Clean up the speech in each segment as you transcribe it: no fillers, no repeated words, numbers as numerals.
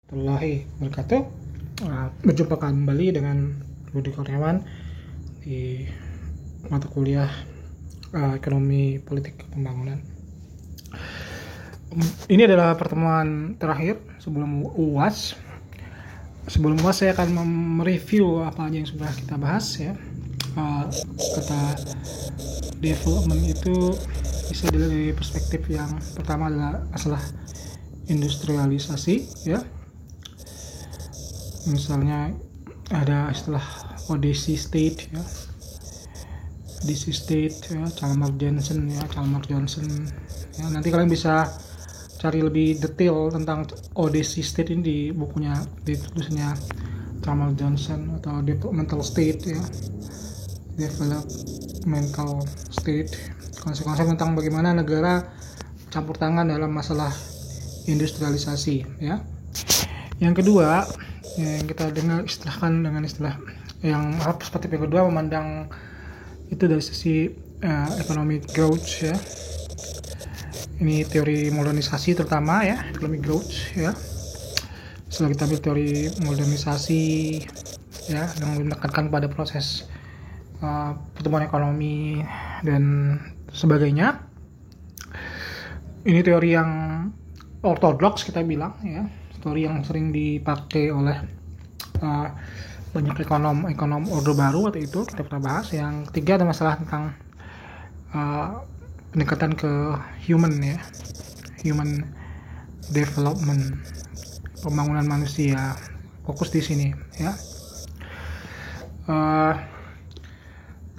warahmatullahi wabarakatuh. Berjumpa kembali dengan Rudi Kurniawan di mata kuliah Ekonomi Politik Pembangunan. Ini adalah pertemuan terakhir sebelum UAS. Sebelum UAS saya akan mereview apa aja yang sudah kita bahas ya. Kata development itu bisa dilihat dari perspektif yang pertama adalah masalah industrialisasi ya. Misalnya ada istilah Odyssey State ya, Odyssey State ya, Chalmers Johnson ya. Nanti kalian bisa cari lebih detail tentang Odyssey State ini di bukunya, di tulisnya Chalmers Johnson, atau Developmental State ya, Developmental State, konsep-konsep tentang bagaimana negara campur tangan dalam masalah industrialisasi ya. Yang kedua yang kita istilahkan dengan istilah yang perspektif yang kedua, memandang itu dari sisi economic growth ya. Ini teori modernisasi terutama ya, economic growth ya. Setelah kita ambil teori modernisasi ya, yang menekankan pada proses pertumbuhan ekonomi dan sebagainya. Ini teori yang ortodoks kita bilang ya, teori yang sering dipakai oleh banyak ekonom orde baru waktu itu kita pernah bahas. Yang ketiga ada masalah tentang pendekatan ke human ya, human development, pembangunan manusia, fokus di sini ya.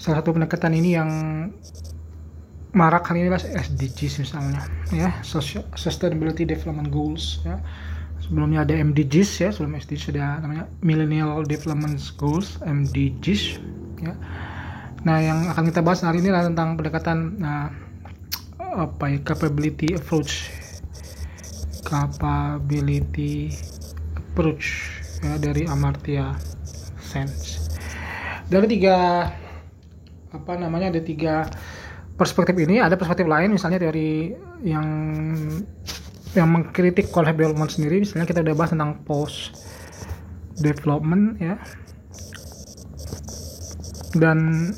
Salah satu pendekatan ini yang marak hari ini adalah SDGs misalnya ya, Sustainability Development Goals ya. Sebelumnya ada MDGs ya, sebelum SDGs ada namanya Millennial Development Goals, MDGs ya. Nah, yang akan kita bahas hari ini adalah tentang pendekatan capability approach ya, dari Amartya Sen. Dari ada tiga perspektif ini. Ada perspektif lain, misalnya teori yang mengkritik konsep development sendiri. Misalnya kita udah bahas tentang post development ya, dan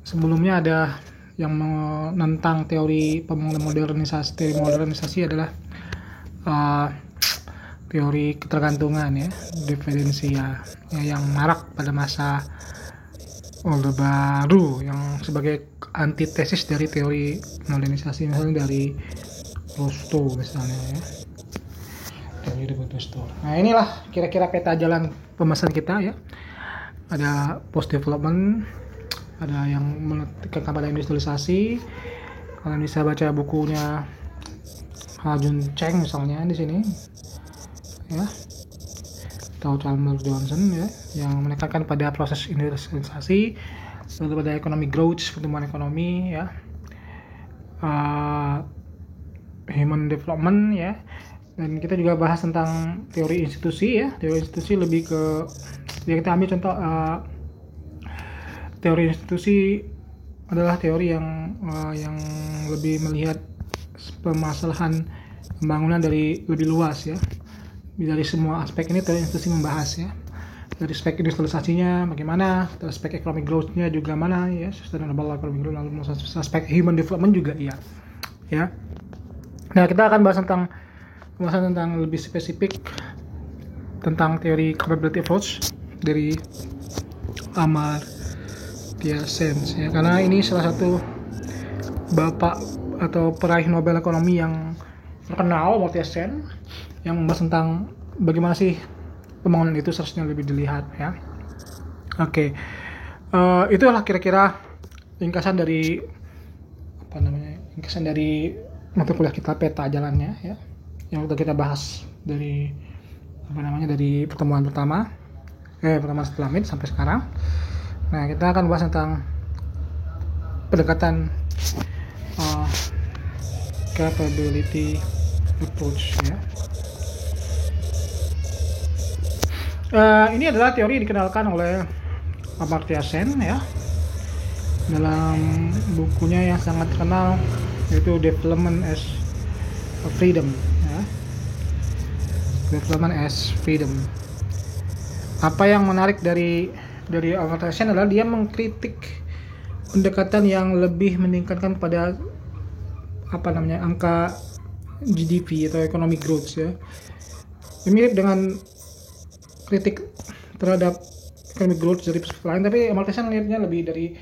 sebelumnya ada yang menentang teori pembangunan modernisasi. Teori modernisasi adalah teori ketergantungan ya, dependensia ya, yang marak pada masa Orde Baru, yang sebagai antitesis dari teori modernisasi, misalnya dari Rostow misalnya ya, dari Rostow. Nah, inilah kira-kira peta jalan pembahasan kita ya. Ada post development, ada yang menekankan pada industrialisasi. Kalian bisa baca bukunya Jun Cheng misalnya di sini ya, atau Chalmers Johnson ya, yang menekankan pada proses industrialisasi, lalu pada economic growth, pertumbuhan ekonomi ya, human development ya. Dan kita juga bahas tentang teori institusi ya. Teori institusi lebih ke ya, kita ambil contoh teori institusi adalah teori yang lebih melihat permasalahan pembangunan dari lebih luas ya. Dari semua aspek ini teori institusi membahas ya. Dari aspek industrialisasinya bagaimana, dari aspek economic growth-nya juga mana ya, sustainable economic growth, lalu aspek human development juga iya ya. Nah, kita akan bahas tentang pembahasan tentang lebih spesifik tentang teori capability approach dari Amartya Sen ya, karena ini salah satu bapak atau peraih Nobel Ekonomi yang terkenal, Amartya Sen, yang membahas tentang bagaimana sih pembangunan itu seharusnya lebih dilihat ya. Oke. Itulah kira-kira ringkasan dari mata kuliah kita, peta jalannya ya, yang udah kita bahas dari dari pertemuan pertama setelah MIT sampai sekarang. Nah, kita akan bahas tentang pendekatan capability approach ya. Ini adalah teori yang dikenalkan oleh Amartya Sen ya, dalam bukunya yang sangat terkenal, yaitu Development as Freedom ya. development as freedom. Apa yang menarik dari Amartya Sen adalah dia mengkritik pendekatan yang lebih meningkatkan pada angka GDP atau economic growth ya. Mirip dengan kritik terhadap economic growth dari perspektif lain, tapi Amartya Sen lihatnya lebih dari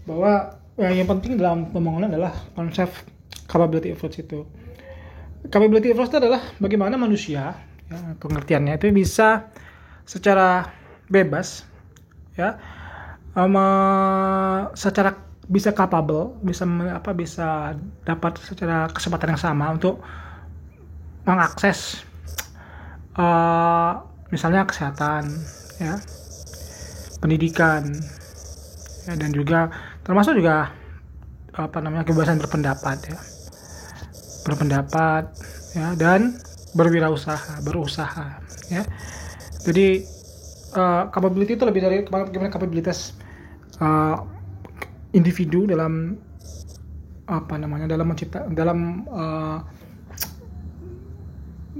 bahwa yang penting dalam pembangunan adalah konsep capability approach itu. Capability approach itu adalah bagaimana manusia, ya, pengertiannya itu bisa secara bebas, ya, secara bisa capable, bisa dapat secara kesempatan yang sama untuk mengakses misalnya kesehatan, ya, pendidikan, ya, dan juga termasuk juga kebebasan berusaha, ya, dan berusaha, ya. Jadi capability itu lebih dari bagaimana kapabilitas individu dalam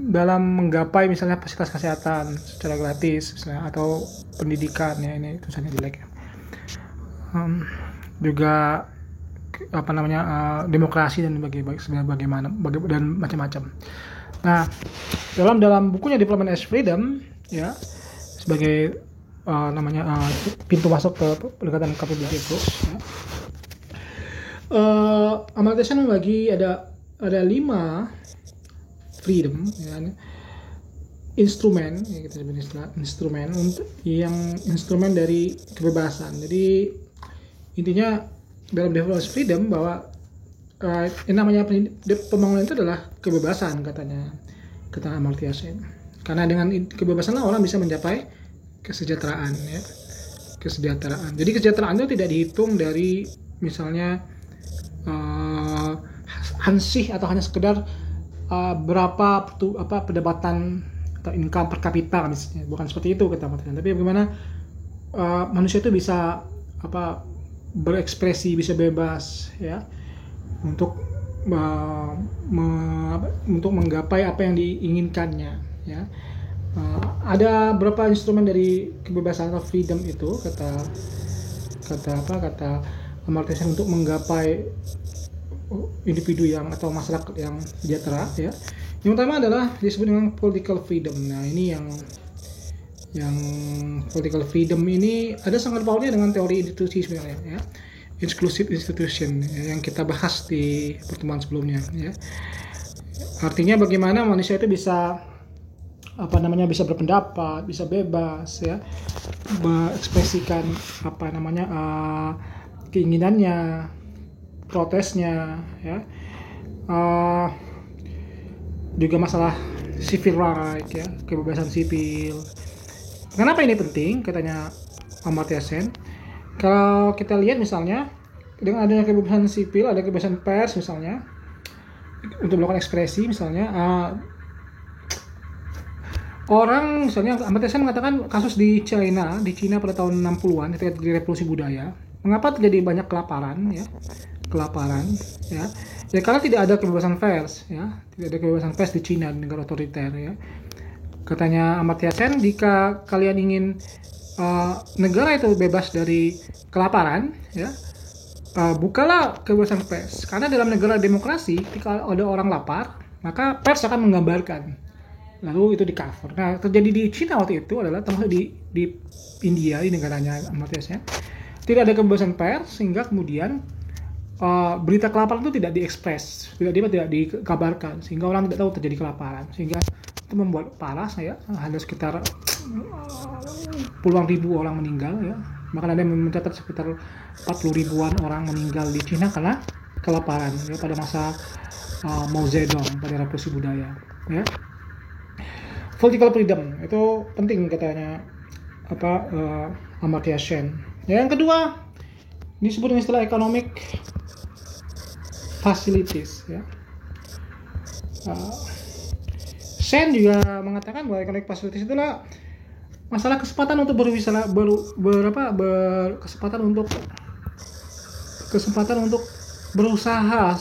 dalam menggapai misalnya fasilitas kesehatan secara gratis misalnya, atau pendidikan, ya, ini tulisannya jelek ya. Juga demokrasi dan bagaimana dan macam-macam. Nah, dalam bukunya Development as Freedom, ya, sebagai pintu masuk ke pendekatan capability approach, ya. Amartya Sen membagi ada 5 freedom, ya, instrumen, ya, kita sebut instrumen untuk instrumen dari kebebasan. Jadi intinya dalam development freedom bahwa yang namanya pembangunan itu adalah kebebasan, kata Amartya Sen. Karena dengan kebebasan orang bisa mencapai kesejahteraan, ya. Jadi kesejahteraan itu tidak dihitung dari misalnya hansih atau hanya sekedar berapa pendapatan atau income per kapita misalnya. Bukan seperti itu kata Amartya Sen, tapi bagaimana manusia itu bisa berekspresi, bisa bebas, ya, untuk menggapai apa yang diinginkannya, ya. Ada berapa instrumen dari kebebasan atau freedom itu kata Amartya Sen untuk menggapai individu atau masyarakat yang sejahtera, ya. Yang pertama adalah disebut dengan political freedom. Nah, ini yang political freedom ini ada sangat pautnya dengan teori institusi sebenarnya, ya. Inclusive institution, ya, yang kita bahas di pertemuan sebelumnya, ya. Artinya bagaimana manusia itu bisa bisa berpendapat, bisa bebas, ya, mengekspresikan keinginannya, protesnya, ya. Juga masalah civil right, ya, kebebasan sipil. Kenapa ini penting, katanya Amartya Sen? Kalau kita lihat misalnya dengan adanya kebebasan sipil, ada kebebasan pers misalnya untuk melakukan ekspresi misalnya, orang misalnya Amartya Sen mengatakan kasus di Cina pada tahun 60-an ketika terjadi revolusi budaya, mengapa terjadi banyak kelaparan, ya, ya, karena tidak ada kebebasan pers, ya, tidak ada kebebasan pers di Cina, negara otoriter, ya. Katanya Amartya Sen, jika kalian ingin negara itu bebas dari kelaparan, ya, bukalah kebebasan pers. Karena dalam negara demokrasi, ketika ada orang lapar, maka pers akan menggambarkan, lalu itu di cover. Nah, terjadi di Cina waktu itu adalah termasuk di India, di negaranya Amartya Sen, tidak ada kebebasan pers, sehingga kemudian berita kelaparan itu tidak diekspres, tidak dikabarkan, sehingga orang tidak tahu terjadi kelaparan, sehingga itu membuat parah, ya, ada sekitar puluhan ribu orang meninggal, ya. Bahkan ada yang mencatat sekitar 40 ribuan orang meninggal di Cina karena kelaparan, ya, pada masa Mao Zedong, pada revolusi budaya, ya. Political freedom itu penting, katanya Amartya Sen. Yang kedua disebut dengan istilah economic facilities, ya. Sen juga mengatakan bahwa economic facilities itulah masalah kesempatan untuk kesempatan untuk berusaha,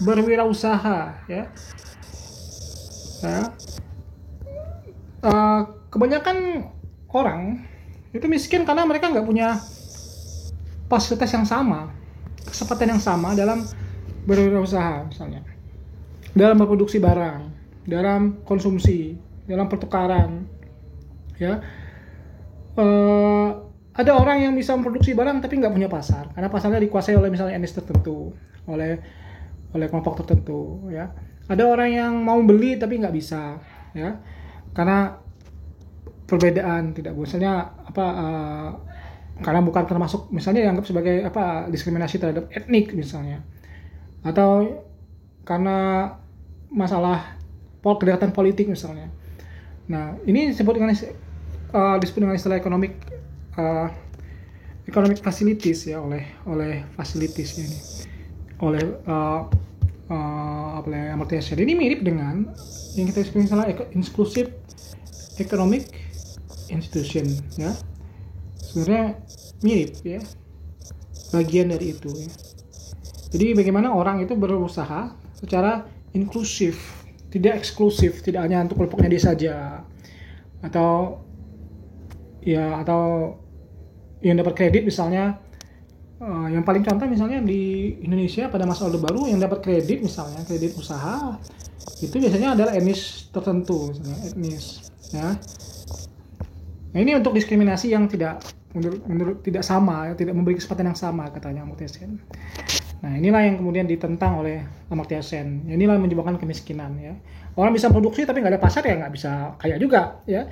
berwirausaha, ya. kebanyakan orang itu miskin karena mereka nggak punya fasilitas yang sama, kesempatan yang sama dalam berwirausaha, misalnya dalam memproduksi barang, dalam konsumsi, dalam pertukaran, ya. Ada orang yang bisa memproduksi barang tapi nggak punya pasar, karena pasarnya dikuasai oleh misalnya etnis tertentu, oleh kelompok tertentu, ya. Ada orang yang mau beli tapi nggak bisa, ya, karena perbedaan, tidak, misalnya karena bukan termasuk, misalnya dianggap sebagai diskriminasi terhadap etnik misalnya, atau karena masalah kedekatan politik misalnya. Nah, ini disebut dengan istilah economic facilities, ya, oleh facilities ini, oleh Amartya Sen. Ini mirip dengan yang kita sebut misalnya inclusive economic institution, ya. Sebenarnya mirip, ya, bagian dari itu, ya. Jadi bagaimana orang itu berusaha secara inklusif, tidak eksklusif, tidak hanya untuk kelompoknya dia saja, atau yang dapat kredit misalnya, yang paling contoh misalnya di Indonesia pada masa Orde Baru, yang dapat kredit misalnya kredit usaha itu biasanya adalah etnis tertentu, misalnya etnis, ya. Nah, ini untuk diskriminasi yang tidak menurut tidak sama, ya, tidak memberi kesempatan yang sama, katanya Amartya Sen. Nah, inilah yang kemudian ditentang oleh Amartya Sen. Inilah yang menyebabkan kemiskinan, ya. Orang bisa produksi tapi nggak ada pasar, ya nggak bisa kaya juga, ya.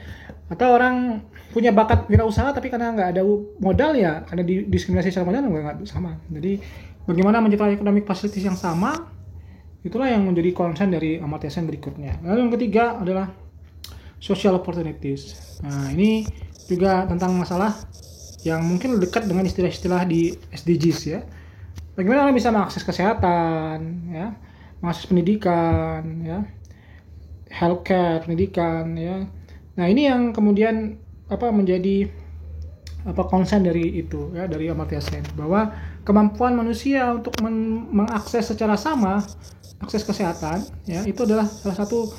Atau orang punya bakat wirausaha tapi karena nggak ada modal, ya karena diskriminasi secara modal nggak sama. Jadi bagaimana menciptakan economic facilities yang sama, itulah yang menjadi concern dari Amartya Sen berikutnya. Lalu yang ketiga adalah social opportunities. Nah, ini juga tentang masalah yang mungkin dekat dengan istilah-istilah di SDGs, ya. Bagaimana orang bisa mengakses kesehatan, ya, mengakses pendidikan, ya, healthcare, pendidikan, ya. Nah, ini yang kemudian menjadi concern dari itu, ya, dari Amartya Sen, bahwa kemampuan manusia untuk mengakses secara sama akses kesehatan, ya, itu adalah salah satu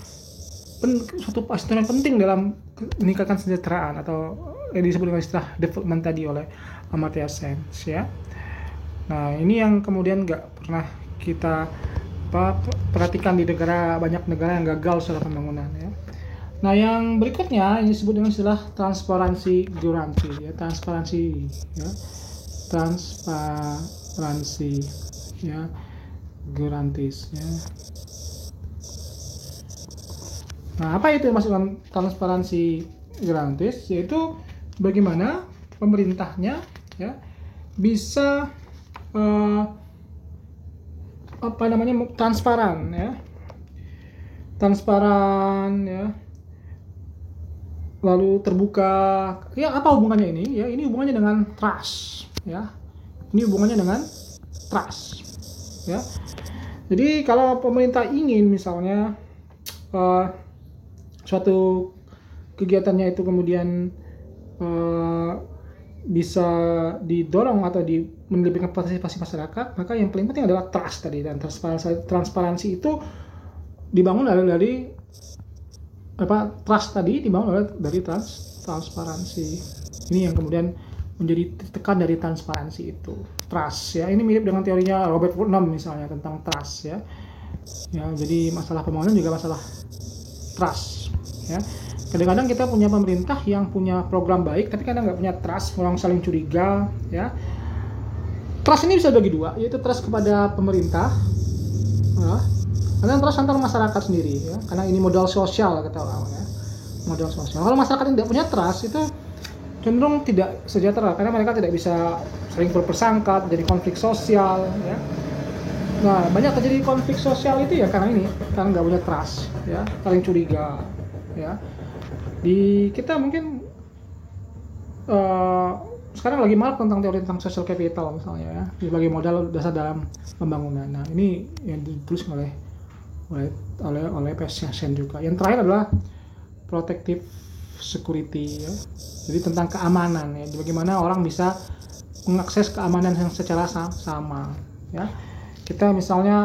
instrumen penting dalam meningkatkan kesejahteraan, atau yang disebut dengan istilah development tadi oleh Amartya Sen, ya. Nah, ini yang kemudian nggak pernah kita perhatikan di banyak negara yang gagal secara pembangunan, ya. Nah, yang berikutnya ini disebut dengan istilah transparansi guarantee, ya, transparansi, ya, guarantees, ya. Nah, apa itu yang maksud dengan transparansi guarantees? Yaitu bagaimana pemerintahnya, ya, bisa transparan, ya, lalu terbuka, ya. Apa hubungannya ini? Ya, ini hubungannya dengan trust, ya. Ini hubungannya dengan trust, ya. Jadi kalau pemerintah ingin misalnya suatu kegiatannya itu kemudian bisa didorong atau menjadikan partisipasi masyarakat, maka yang paling penting adalah trust tadi. Dan transparansi itu dibangun dari trust tadi dibangun dari transparansi. Ini yang kemudian menjadi tekan dari transparansi itu, trust, ya. Ini mirip dengan teorinya Robert Putnam misalnya tentang trust, ya. Ya, jadi masalah pembangunan juga masalah trust, ya. Kadang-kadang kita punya pemerintah yang punya program baik, tapi kadang nggak punya trust, orang saling curiga, ya. Trust ini bisa bagi dua, yaitu trust kepada pemerintah, ya, dan trust antar masyarakat sendiri, ya. Karena ini modal sosial, kata orang, ya. Modal sosial. Kalau masyarakat yang tidak punya trust, itu cenderung tidak sejahtera, karena mereka tidak bisa sering berpersangka, jadi konflik sosial, ya. Nah, banyak terjadi konflik sosial itu ya karena nggak punya trust, ya, saling curiga, ya. Di kita mungkin sekarang lagi marak tentang teori tentang social capital misalnya, ya, sebagai modal dasar dalam pembangunan. Nah, ini yang ditulis oleh Sen juga. Yang terakhir adalah protective security, ya. Jadi tentang keamanan, ya, bagaimana orang bisa mengakses keamanan yang secara sama, ya. kita misalnya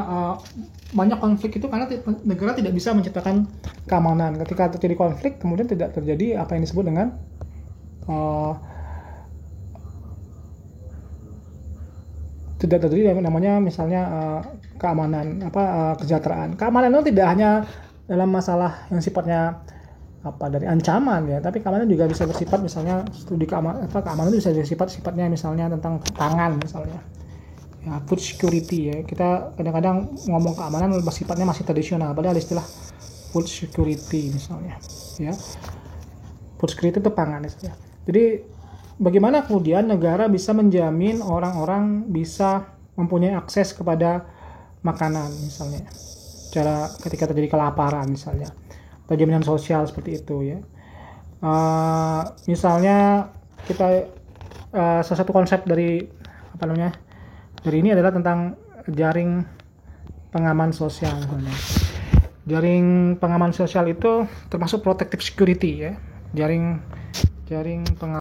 banyak konflik itu karena negara tidak bisa menciptakan keamanan. Ketika terjadi konflik, kemudian tidak terjadi apa yang disebut dengan tidak terjadi namanya misalnya keamanan, kesejahteraan. Keamanan itu tidak hanya dalam masalah yang sifatnya dari ancaman ya, tapi keamanan juga bisa bersifat misalnya studi keamanan itu bisa sifatnya misalnya tentang pangan misalnya. Ya, food security ya, kita kadang-kadang ngomong keamanan sifatnya masih tradisional, padahal istilah food security misalnya ya, food security itu pangan ya. Jadi bagaimana kemudian negara bisa menjamin orang-orang bisa mempunyai akses kepada makanan misalnya, cara ketika terjadi kelaparan misalnya, atau jaminan sosial seperti itu ya. Misalnya kita salah satu konsep dari dari ini adalah tentang jaring pengaman sosial. Jaring pengaman sosial itu termasuk protective security ya, jaring pengaman